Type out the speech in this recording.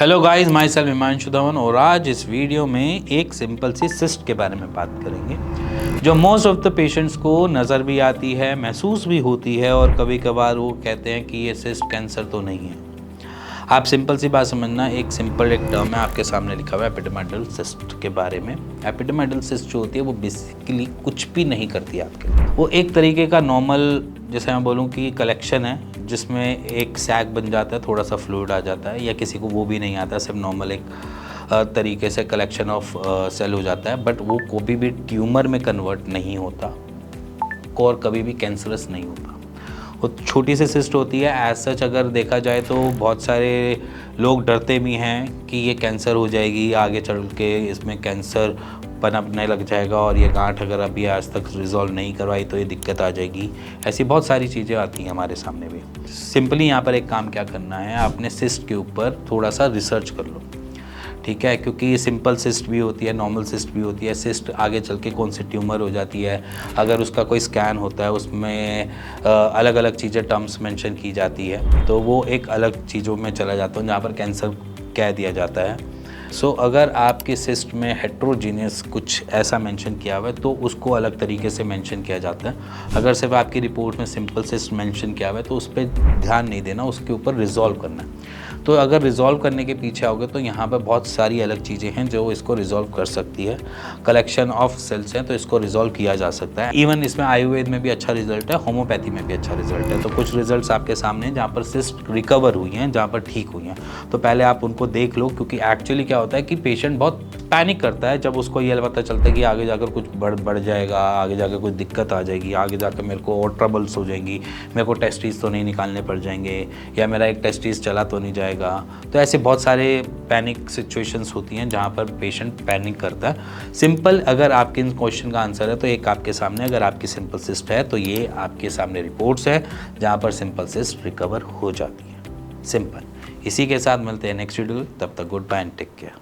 Hello guys, my self Himanshu Dhawan और आज इस वीडियो में एक सिंपल सी सिस्ट के बारे में बात करेंगे जो मोस्ट ऑफ द पेशेंट्स को नज़र भी आती है, महसूस भी होती है और कभी कभार वो कहते हैं कि ये सिस्ट कैंसर तो नहीं है। आप सिंपल सी बात समझना, एक सिंपल एक टर्म है आपके सामने लिखा हुआ है एपिडेर्मल सिस्ट के बारे में। एपिडेर्मल सिस्ट जो होती है वो बेसिकली कुछ भी नहीं करती है आपके लिए। वो एक तरीके का नॉर्मल, जैसे मैं बोलूँ कि कलेक्शन है जिसमें एक सैक बन जाता है, थोड़ा सा फ्लूइड आ जाता है, या किसी को वो भी नहीं आता, सिर्फ नॉर्मल एक तरीके से कलेक्शन ऑफ सेल हो जाता है। बट वो कभी भी ट्यूमर में कन्वर्ट नहीं होता और कभी भी कैंसरस नहीं होता। वो छोटी सी सिस्ट होती है। एज सच अगर देखा जाए तो बहुत सारे लोग डरते भी हैं कि ये कैंसर हो जाएगी, आगे चल के इसमें कैंसर पनपने लग जाएगा और ये गांठ अगर अभी आज तक रिजॉल्व नहीं करवाई तो ये दिक्कत आ जाएगी। ऐसी बहुत सारी चीज़ें आती हैं हमारे सामने भी। सिंपली यहाँ पर एक काम क्या करना है, आपने सिस्ट के ऊपर थोड़ा सा रिसर्च कर लो, ठीक है, क्योंकि ये सिंपल सिस्ट भी होती है, नॉर्मल सिस्ट भी होती है। सिस्ट आगे चल के कौन सी ट्यूमर हो जाती है, अगर उसका कोई स्कैन होता है उसमें अलग अलग चीज़ें टर्म्स मेंशन की जाती है, तो वो एक अलग चीज़ों में चला जाता है जहाँ पर कैंसर कह दिया जाता है। सो अगर आपके सिस्ट में हेट्रोजीनियस कुछ ऐसा मेंशन किया हुआ है तो उसको अलग तरीके से मेंशन किया जाता है। अगर सिर्फ आपकी रिपोर्ट में सिंपल सिस्ट मेंशन किया हुआ है तो उस पर ध्यान नहीं देना, उसके ऊपर रिजॉल्व करना है। तो अगर रिज़ॉल्व करने के पीछे आओगे तो यहाँ पर बहुत सारी अलग चीज़ें हैं जो इसको रिज़ॉल्व कर सकती है। कलेक्शन ऑफ सेल्स हैं तो इसको रिज़ॉल्व किया जा सकता है। इवन इसमें आयुर्वेद में भी अच्छा रिजल्ट है, होम्योपैथी में भी अच्छा रिजल्ट है। तो कुछ रिजल्ट्स आपके सामने हैं जहाँ पर सिस्ट रिकवर हुई हैं, जहाँ पर ठीक हुई हैं, तो पहले आप उनको देख लो। क्योंकि एक्चुअली क्या होता है कि पेशेंट बहुत पैनिक करता है जब उसको ये पता चलता है कि आगे जाकर कुछ बढ़ जाएगा, आगे जाकर कुछ दिक्कत आ जाएगी, आगे जाकर मेरे को और ट्रबल्स हो जाएंगी, मेरे को टेस्टिस तो नहीं निकालने पड़ जाएंगे, या मेरा एक टेस्टिस चला तो नहीं जाएगा। तो ऐसे बहुत सारे पैनिक सिचुएशंस होती हैं जहाँ पर पेशेंट पैनिक करता है। सिंपल अगर आपके इन क्वेश्चन का आंसर है तो एक आपके सामने, अगर आपकी सिंपल सिस्ट है तो ये आपके सामने रिपोर्ट्स है जहाँ पर सिंपल सिस्ट रिकवर हो जाती है। सिंपल। इसी के साथ मिलते हैं नेक्स्ट वीडियो, तब तक good bye and take care.